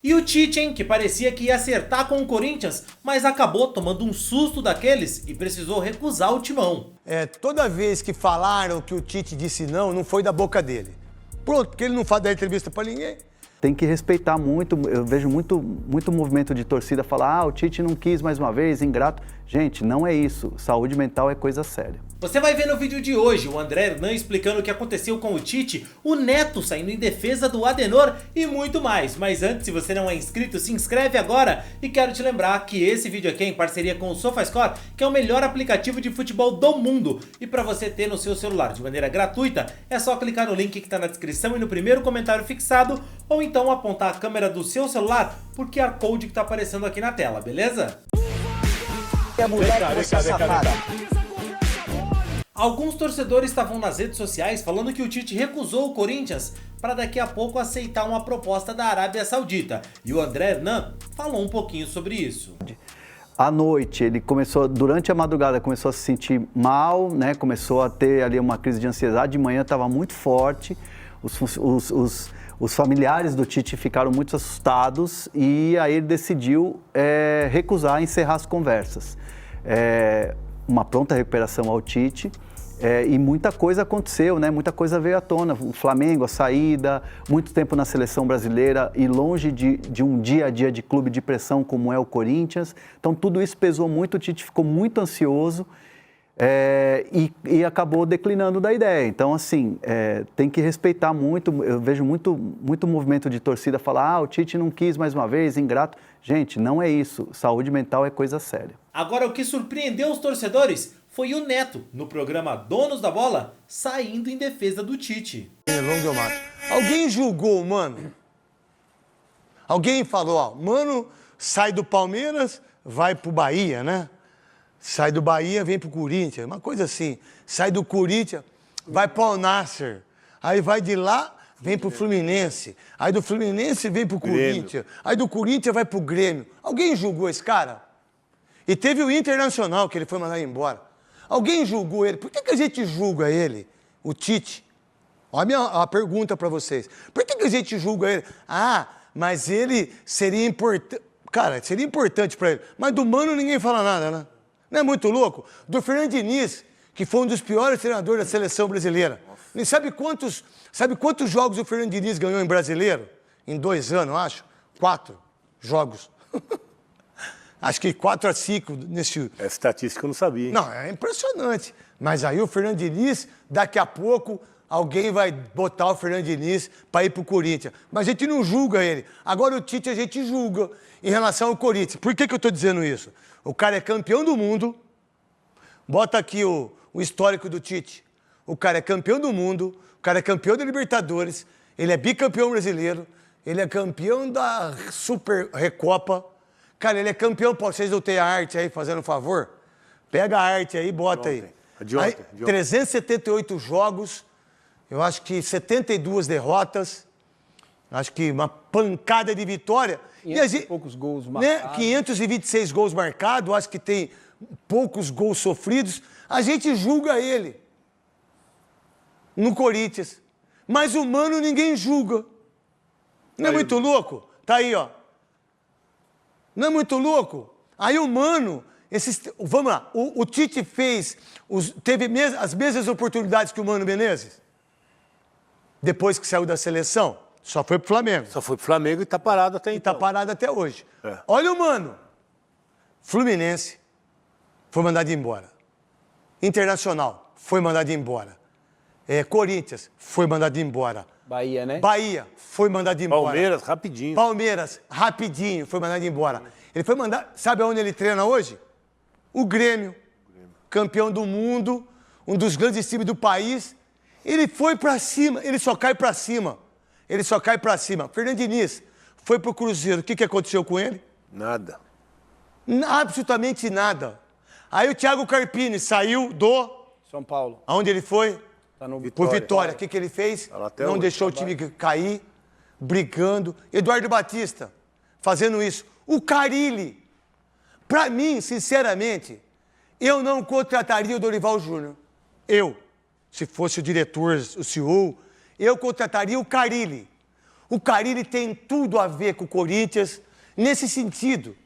E o Tite, hein, que parecia que ia acertar com o Corinthians, mas acabou tomando um susto daqueles e precisou recusar o timão. Toda vez que falaram que o Tite disse não, não foi da boca dele. Pronto, porque ele não faz da entrevista pra ninguém. Tem que respeitar muito, eu vejo muito movimento de torcida falar, o Tite não quis mais uma vez, ingrato. Gente, não é isso, saúde mental é coisa séria. Você vai ver no vídeo de hoje o André Hernan explicando o que aconteceu com o Tite, o Neto saindo em defesa do Adenor e muito mais. Mas antes, se você não é inscrito, se inscreve agora e quero te lembrar que esse vídeo aqui é em parceria com o SofaScore, que é o melhor aplicativo de futebol do mundo. E para você ter no seu celular de maneira gratuita, é só clicar no link que está na descrição e no primeiro comentário fixado, ou então apontar a câmera do seu celular por QR Code que está aparecendo aqui na tela, beleza? Alguns torcedores estavam nas redes sociais falando que o Tite recusou o Corinthians para daqui a pouco aceitar uma proposta da Arábia Saudita. E o André Hernan falou um pouquinho sobre isso. À noite, ele começou, durante a madrugada, começou a se sentir mal, né? Começou a ter ali uma crise de ansiedade, de manhã estava muito forte, os familiares do Tite ficaram muito assustados e aí ele decidiu recusar, encerrar as conversas. Uma pronta recuperação ao Tite e muita coisa aconteceu, né? Muita coisa veio à tona. O Flamengo, a saída, muito tempo na seleção brasileira e longe de um dia a dia de clube de pressão como é o Corinthians. Então tudo isso pesou muito, o Tite ficou muito ansioso. E acabou declinando da ideia. Então, assim, tem que respeitar muito. Eu vejo muito movimento de torcida falar, o Tite não quis mais uma vez, ingrato. Gente, não é isso. Saúde mental é coisa séria. Agora, o que surpreendeu os torcedores foi o Neto, no programa Donos da Bola, saindo em defesa do Tite. Alguém julgou o Mano? Alguém falou, Mano sai do Palmeiras, vai pro Bahia, né? Sai do Bahia, vem pro Corinthians, uma coisa assim. Sai do Corinthians, vai pro Al-Nassr. Aí vai de lá, vem pro Fluminense. Aí do Fluminense vem pro Corinthians. Aí do Corinthians vai pro Grêmio. Alguém julgou esse cara? E teve o Internacional, que ele foi mandar embora. Alguém julgou ele? Por que a gente julga ele, o Tite? Olha a pergunta pra vocês. Por que a gente julga ele? Mas ele seria importante. Cara, seria importante pra ele. Mas do Mano ninguém fala nada, né? Não é muito louco? Do Fernando Diniz, que foi um dos piores treinadores da seleção brasileira. E sabe quantos jogos o Fernando Diniz ganhou em brasileiro? Em 2 anos, acho. 4 jogos. Acho que 4 a 5 nesse... Essa estatística eu não sabia, hein? Não, é impressionante. Mas aí o Fernando Diniz, daqui a pouco, alguém vai botar o Fernando Diniz para ir pro Corinthians. Mas a gente não julga ele. Agora o Tite a gente julga em relação ao Corinthians. Por que eu estou dizendo isso? O cara é campeão do mundo. Bota aqui o histórico do Tite. O cara é campeão do mundo, o cara é campeão da Libertadores, ele é bicampeão brasileiro, ele é campeão da Super Recopa. Cara, ele é campeão, vocês não têm a arte aí, fazendo um favor? Pega a arte aí, bota aí. De ontem. 378 jogos, eu acho que 72 derrotas, acho que uma pancada de vitória. 500 e poucos gols marcados. 526 gols marcados, acho que tem poucos gols sofridos. A gente julga ele no Corinthians. Mas o Mano ninguém julga. Não é muito louco? Tá aí, ó. Não é muito louco? Aí o Mano, vamos lá, o Tite teve as mesmas oportunidades que o Mano Menezes? Depois que saiu da seleção? Só foi pro Flamengo. Só foi pro Flamengo e tá parado até então. E tá parado até hoje. Olha o Mano. Fluminense foi mandado embora. Internacional foi mandado embora. Corinthians foi mandado embora. Bahia, né? Bahia foi mandado embora. Palmeiras, rapidinho. Palmeiras, rapidinho, foi mandado embora. Ele foi mandado... Sabe aonde ele treina hoje? O Grêmio. Campeão do mundo, um dos grandes times do país. Ele foi pra cima, ele só cai pra cima. Ele só cai pra cima. Fernando Diniz foi pro Cruzeiro. O que aconteceu com ele? Nada. Absolutamente nada. Aí o Thiago Carpini saiu do... São Paulo. Aonde ele foi? Tá no Por Vitória. O que ele fez? Não hoje, deixou o time cair, brigando. Eduardo Batista, fazendo isso. O Carille. Pra mim, sinceramente, eu não contrataria o Dorival Júnior. Se fosse o diretor, o CEO, eu contrataria o Carille. O Carille tem tudo a ver com o Corinthians nesse sentido.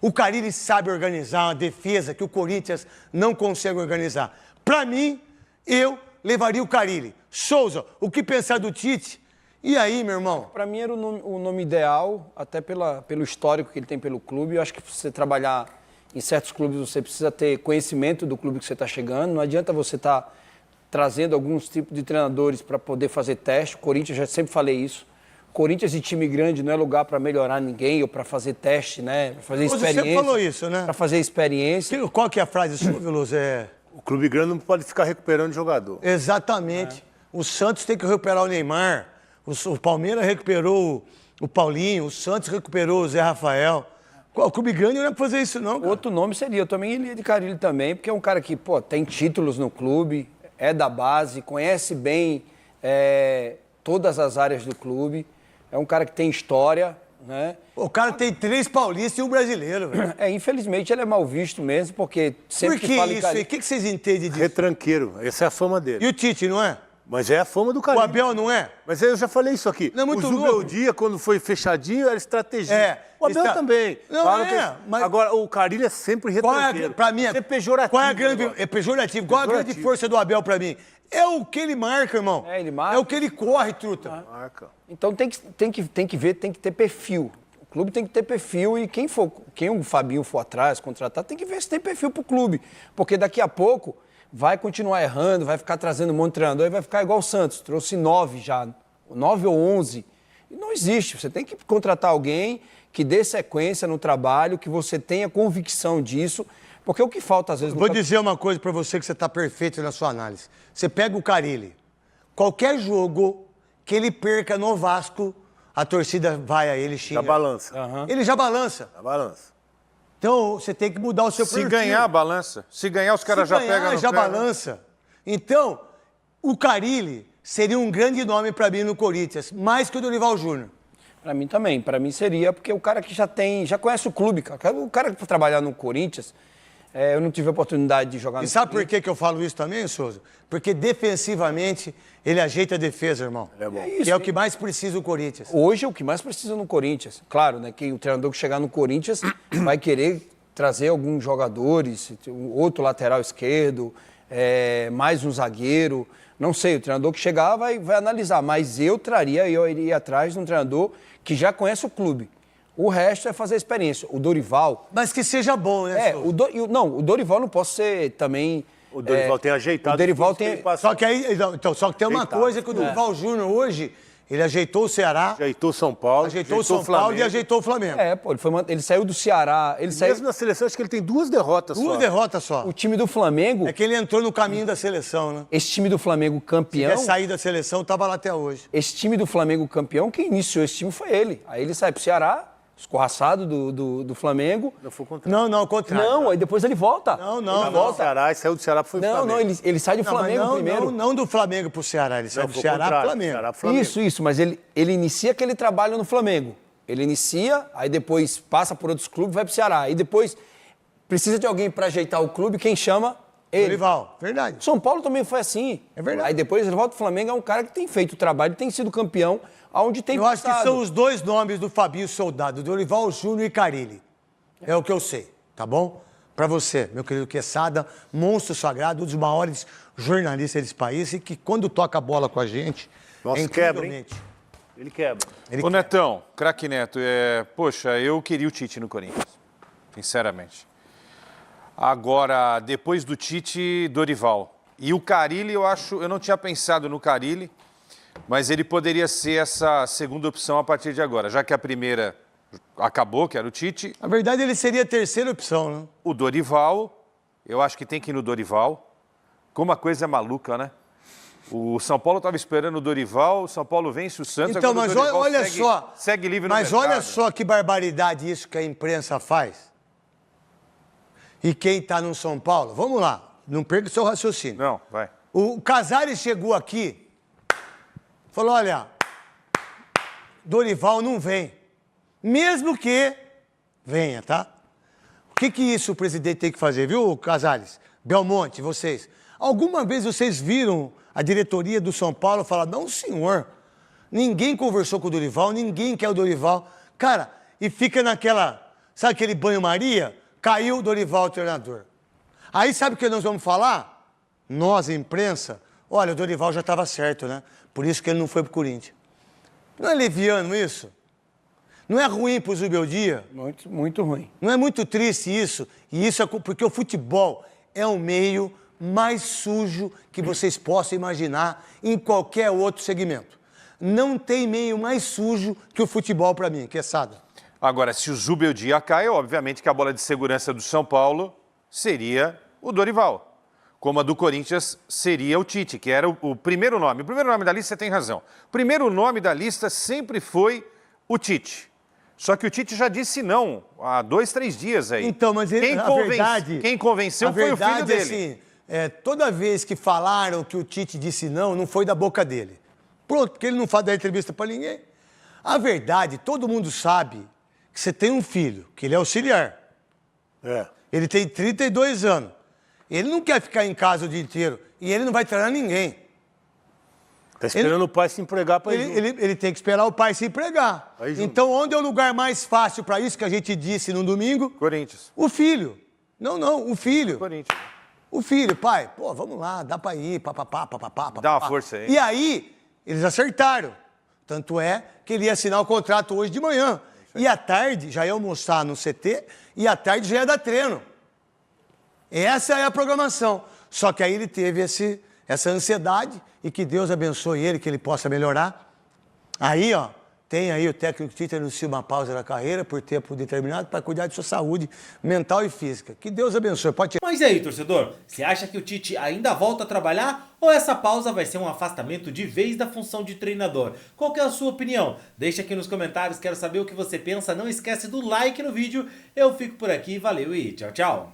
O Carille sabe organizar uma defesa que o Corinthians não consegue organizar. Para mim, eu levaria o Carille. Souza, o que pensar do Tite? E aí, meu irmão? Para mim era o nome ideal, até pelo histórico que ele tem pelo clube. Eu acho que você trabalhar em certos clubes, você precisa ter conhecimento do clube que você está chegando. Não adianta você estar trazendo alguns tipos de treinadores para poder fazer teste. O Corinthians, já sempre falei isso. Corinthians e time grande não é lugar para melhorar ninguém ou para fazer teste, né? Para fazer experiência. Você falou isso, né? Para fazer experiência. Qual que é a frase sua, Veloso? O clube grande não pode ficar recuperando jogador. Exatamente. O Santos tem que recuperar o Neymar. O Palmeiras recuperou o Paulinho. O Santos recuperou o Zé Rafael. O clube grande não é pra fazer isso, não, cara. Outro nome seria, eu também iria de Carille também, porque é um cara que, tem títulos no clube, é da base, conhece bem todas as áreas do clube, é um cara que tem história, né? O cara tem 3 paulistas e um brasileiro, velho. Infelizmente ele é mal visto mesmo, porque sempre Por que fala em isso? Carille... O que vocês entendem disso? Retranqueiro, essa é a fama dele. E o Tite, não é? Mas é a fama do O Carille. Abel, não é? Mas eu já falei isso aqui. Não é muito o louco. Zubeldia, quando foi fechadinho, era estratégia. O Abel também. Não Claro mas... Agora, o Carille é sempre retranqueiro. Pra mim, é pejorativo. Qual é a grande... É pejorativo. Qual é a grande força do Abel pra mim? É o que ele marca, irmão. Ele marca. É o que ele corre, truta. Marca. Então tem que ver, tem que ter perfil. O clube tem que ter perfil e quem o Fabinho for atrás, contratar, tem que ver se tem perfil pro clube. Porque daqui a pouco vai continuar errando, vai ficar trazendo um monte de treinador e vai ficar igual o Santos. Trouxe 9 já, 9 ou 11. E não existe. Você tem que contratar alguém que dê sequência no trabalho, que você tenha convicção disso. Porque o que falta às vezes... Vou dizer uma coisa pra você que você tá perfeito na sua análise. Você pega o Carille, qualquer jogo que ele perca no Vasco, a torcida vai a ele, xinga. Já balança. Ele já balança. Já balança. Então, você tem que mudar o seu perfil. Se ganhar, balança. Se ganhar, os caras já pegam no já pé. balança. Então, o Carille seria um grande nome pra mim no Corinthians, mais que o Dorival Júnior. Para mim também. Para mim seria, porque o cara que já conhece o clube, cara. O cara que for trabalhar no Corinthians, eu não tive a oportunidade de jogar no E sabe por Corinthians. que eu falo isso também, Souza? Porque defensivamente ele ajeita a defesa, irmão. É bom. Que é o que mais precisa o Corinthians. Hoje é o que mais precisa no Corinthians. Claro, né? Que o treinador que chegar no Corinthians vai querer trazer alguns jogadores, outro lateral esquerdo, mais um zagueiro. Não sei, o treinador que chegar vai analisar, mas eu iria atrás de um treinador que já conhece o clube. O resto é fazer experiência. O Dorival... Mas que seja bom, né, Souza? o Dorival não posso ser também... O Dorival tem ajeitado. O Dorival tudo que tem... ele passou. Só que aí, então, só que tem uma Ajeitado. coisa que o Dorival Júnior hoje, ele ajeitou o Ceará, Ajeitou São Paulo. ajeitou o São Paulo e ajeitou o Flamengo. Ele saiu do Ceará, Mesmo na seleção, acho que ele tem 2 derrotas só. 2 derrotas só. O time do Flamengo, É que ele entrou no caminho da seleção, né? esse time do Flamengo Se campeão, tivesse saído da seleção, tava lá até hoje. esse time do Flamengo campeão, quem iniciou esse time foi ele. Aí ele sai pro Ceará, escorraçado do Flamengo. Não foi o contrário. Não, ao contrário. Não, aí depois ele volta. Não, Ele não. volta. Ceará, e saiu do Ceará foi pro Não, Flamengo. ele sai do Não, mas Flamengo primeiro. Não do Flamengo pro Ceará, ele sai Não, do foi o Ceará pro contrário. Flamengo. Ceará pro Flamengo. Isso, mas ele inicia aquele trabalho no Flamengo. Ele inicia, aí depois passa por outros clubes, vai pro Ceará. Aí depois precisa de alguém para ajeitar o clube, quem chama? Ele. Dorival, verdade. São Paulo também foi assim. É verdade. Aí depois ele volta pro Flamengo, é um cara que tem feito o trabalho, tem sido campeão, aonde tem Eu acho que passado. são os 2 nomes do Fabinho Soldado, Dorival Júnior e Carille. É o que eu sei, tá bom? Pra você, meu querido Quesada, monstro sagrado, um dos maiores jornalistas desse país e que quando toca a bola com a gente, Nossa, quebra, hein? incrivelmente. Ele quebra. Ô, Netão, craque Neto, poxa, eu queria o Tite no Corinthians, sinceramente. Agora, depois do Tite, Dorival. E o Carille, eu não tinha pensado no Carille, mas ele poderia ser essa segunda opção a partir de agora, já que a primeira acabou, que era o Tite. Na verdade, ele seria a terceira opção, né? O Dorival, eu acho que tem que ir no Dorival. Como a coisa é maluca, né? O São Paulo estava esperando o Dorival, o São Paulo vence o Santos. Então, agora mas o Dorival olha segue, só. segue livre no Mas mercado. olha só que barbaridade isso que a imprensa faz. E quem está no São Paulo, vamos lá, não perca o seu raciocínio. Não, vai. O Casares chegou aqui, falou, olha, Dorival não vem. Mesmo que venha, tá? O que isso o presidente tem que fazer, viu, Casares? Belmonte, vocês. Alguma vez vocês viram a diretoria do São Paulo falar, não, senhor, Ninguém conversou com o Dorival, ninguém quer o Dorival. Cara, e fica naquela, sabe aquele banho-maria? Caiu o Dorival, o treinador. Aí sabe o que nós vamos falar? Nós, a imprensa, olha, o Dorival já estava certo, né? Por isso que ele não foi pro Corinthians. Não é leviano isso? Não é ruim pro Zubeldia? Muito, muito ruim. Não é muito triste isso? E isso é porque o futebol é o meio mais sujo que vocês possam imaginar em qualquer outro segmento. Não tem meio mais sujo que o futebol para mim, que é Sada. Agora, se o Zubeldia cai, obviamente que a bola de segurança do São Paulo seria o Dorival. Como a do Corinthians seria o Tite, que era o primeiro nome. O primeiro nome da lista, você tem razão. O primeiro nome da lista sempre foi o Tite. Só que o Tite já disse não há 2, 3 dias aí. Então, mas ele, quem convenceu foi o filho dele. Assim, toda vez que falaram que o Tite disse não foi da boca dele. Pronto, porque ele não faz dar entrevista para ninguém. A verdade, todo mundo sabe que você tem um filho, que ele é auxiliar. Ele tem 32 anos. Ele não quer ficar em casa o dia inteiro. E ele não vai treinar ninguém. Tá esperando o pai se empregar para ir. Ele tem que esperar o pai se empregar. Então, onde é o lugar mais fácil para isso que a gente disse no domingo? Corinthians. O filho. Não, o filho. Corinthians. O filho, pai, pô, vamos lá, dá pra ir, papapá. Dá uma força aí. E aí, eles acertaram. Tanto é que ele ia assinar o contrato hoje de manhã. E à tarde, já ia almoçar no CT, e à tarde já ia dar treino. Essa é a programação. Só que aí ele teve essa ansiedade, e que Deus abençoe ele, que ele possa melhorar. Aí, ó, tem aí o técnico Tite anuncia uma pausa na carreira por tempo determinado para cuidar de sua saúde mental e física. Que Deus abençoe. Pode tirar. Mas e aí, torcedor? Você acha que o Tite ainda volta a trabalhar ou essa pausa vai ser um afastamento de vez da função de treinador? Qual que é a sua opinião? Deixa aqui nos comentários, quero saber o que você pensa. Não esquece do like no vídeo. Eu fico por aqui, valeu e tchau, tchau.